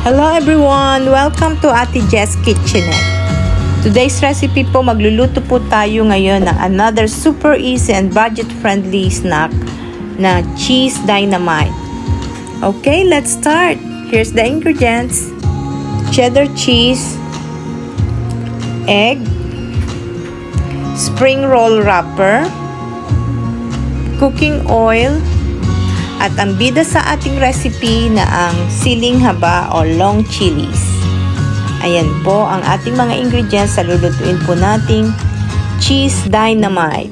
Hello everyone! Welcome to Ate Jess Kitchenette. Today's recipe po, magluluto po tayo ngayon ng another super easy and budget-friendly snack na cheese dynamite. Okay, let's start! Here's the ingredients. Cheddar cheese, egg, spring roll wrapper, cooking oil, at ang bida sa ating recipe na ang siling haba o long chilies. Ayan po ang ating mga ingredients sa lulutuin po nating cheese dynamite.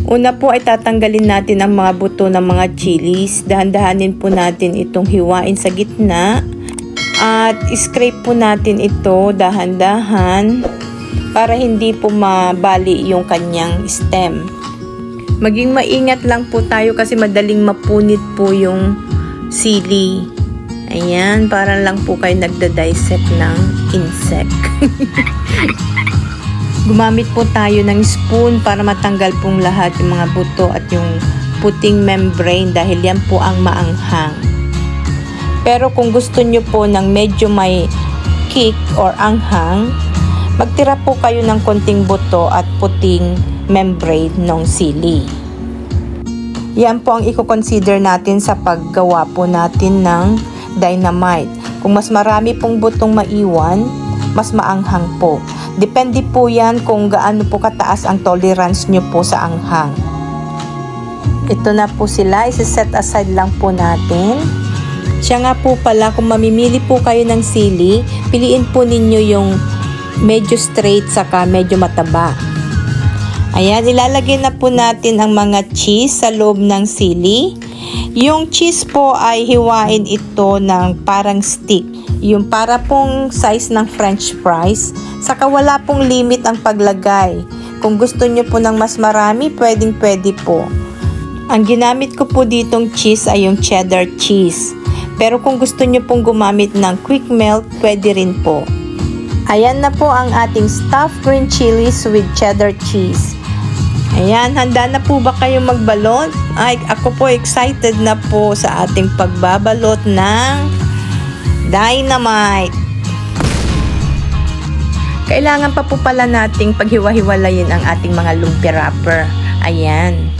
Una po ay tatanggalin natin ang mga buto ng mga chilies. Dahan-dahanin po natin itong hiwain sa gitna at scrape po natin ito dahan-dahan para hindi po mabali yung kanyang stem. Maging maingat lang po tayo kasi madaling mapunit po yung sili. Ayan, para lang po kayo nagda-dissect ng insect. Gumamit po tayo ng spoon para matanggal pong lahat yung mga buto at yung puting membrane dahil yan po ang maanghang. Pero kung gusto nyo po ng medyo may kick or anghang, magtira po kayo ng konting buto at puting membrane ng sili. Yan po ang i-consider natin sa paggawa po natin ng dynamite. Kung mas marami pong butong maiwan, mas maanghang po. Depende po yan kung gaano po kataas ang tolerance nyo po sa anghang. Ito na po sila, isa-set aside lang po natin. Siya nga po pala, kung mamimili po kayo ng sili, piliin po ninyo yung medyo straight saka medyo mataba. Ayan, ilalagay na po natin ang mga cheese sa loob ng sili. Yung cheese po ay hiwain ito ng parang stick. Yung para pong size ng french fries. Saka wala pong limit ang paglagay. Kung gusto nyo po ng mas marami, pwedeng-pwede po. Ang ginamit ko po ditong cheese ay yung cheddar cheese. Pero kung gusto nyo pong gumamit ng quick melt, pwede rin po. Ayan na po ang ating stuffed green chilies with cheddar cheese. Ayan, handa na po ba kayong magbalot? Ay, ako po excited na po sa ating pagbabalot ng dynamite. Kailangan pa po pala nating paghiwa-hiwalayin ang ating mga lumpia wrapper. Ayan.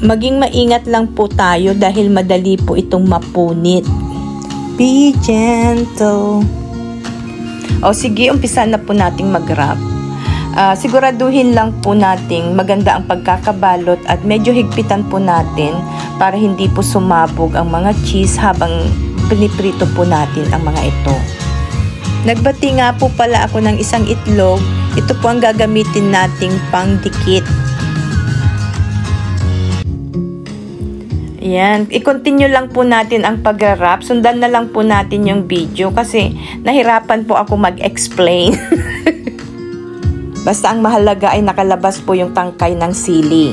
Maging maingat lang po tayo dahil madali po itong mapunit. Be gentle. O sige, umpisa na po nating mag-wrap. Siguraduhin lang po nating maganda ang pagkakabalot at medyo higpitan po natin para hindi po sumabog ang mga cheese habang piniprito po natin ang mga ito. Nagbati nga po pala ako ng isang itlog. Ito po ang gagamitin nating pangdikit. Ayan, i-continue lang po natin ang pag-wrap. Sundan na lang po natin yung video kasi nahirapan po ako mag-explain. Basta ang mahalaga ay nakalabas po yung tangkay ng sili.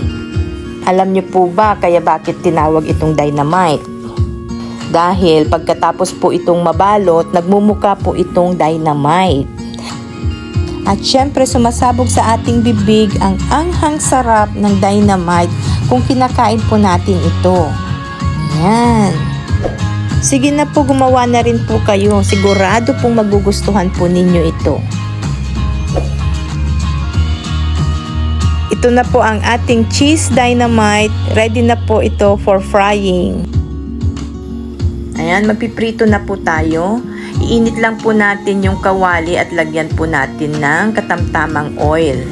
Alam niyo po ba kaya bakit tinawag itong dynamite? Dahil pagkatapos po itong mabalot, nagmumuka po itong dynamite. At syempre sumasabog sa ating bibig ang anghang sarap ng dynamite kung kinakain po natin ito. Ayan. Sige na po, gumawa na rin po kayo. Sigurado pong magugustuhan po ninyo ito. Ito na po ang ating cheese dynamite. Ready na po ito for frying. Ayan, magpiprito na po tayo. Iinit lang po natin yung kawali at lagyan po natin ng katamtamang oil.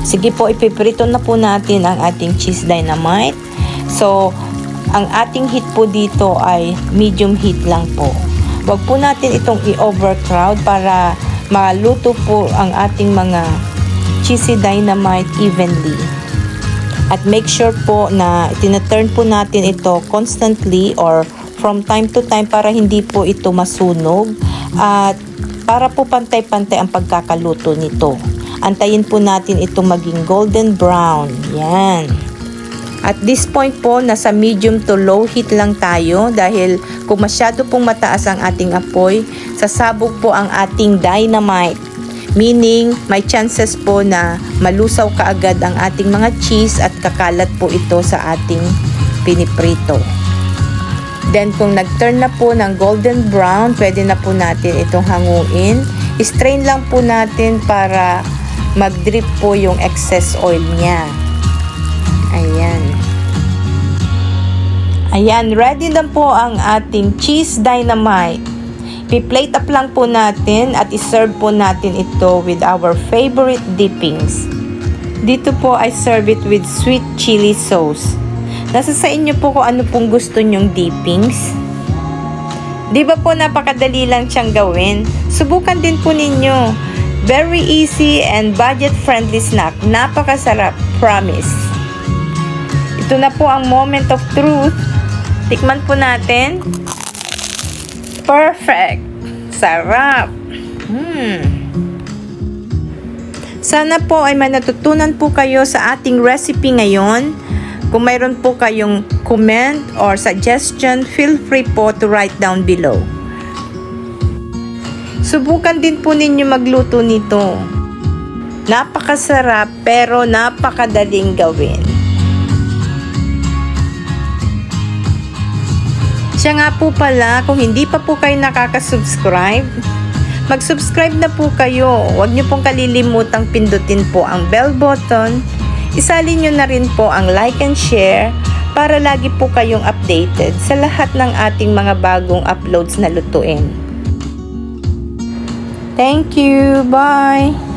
Sige po, ipiprito na po natin ang ating cheese dynamite. So, ang ating heat po dito ay medium heat lang po. Huwag po natin itong i-overcrowd para maluto po ang ating mga cheesy dynamite evenly. At make sure po na tina-turn po natin ito constantly or from time to time para hindi po ito masunog at para po pantay-pantay ang pagkakaluto nito. Antayin po natin ito maging golden brown. Yan. At this point po, nasa medium to low heat lang tayo dahil kung masyado pong mataas ang ating apoy, sasabog po ang ating dynamite. Meaning, may chances po na malusaw kaagad ang ating mga cheese at kakalat po ito sa ating piniprito. Then kung nag-turn na po ng golden brown, pwede na po natin itong hanguin. Strain lang po natin para mag-drip po yung excess oil niya. Ayan. Ayan, ready na po ang ating cheese dynamite. I-plate up lang po natin at iserve po natin ito with our favorite dippings. Dito po I serve it with sweet chili sauce. Nasa sa inyo po kung ano pong gusto nyong dippings. Di ba po napakadali lang siyang gawin? Subukan din po ninyo. Very easy and budget-friendly snack. Napakasarap, promise. Ito na po ang moment of truth. Tikman po natin. Perfect! Sarap! Sana po ay may natutunan po kayo sa ating recipe ngayon. Kung mayroon po kayong comment or suggestion, feel free po to write down below. Subukan din po ninyo magluto nito. Napakasarap pero napakadaling gawin. Siya nga po pala, kung hindi pa po kayo nakaka-subscribe, mag-subscribe na po kayo. Huwag niyo pong kalilimutang pindutin po ang bell button. Isalin nyo na rin po ang like and share para lagi po kayong updated sa lahat ng ating mga bagong uploads na lutuin. Thank you! Bye!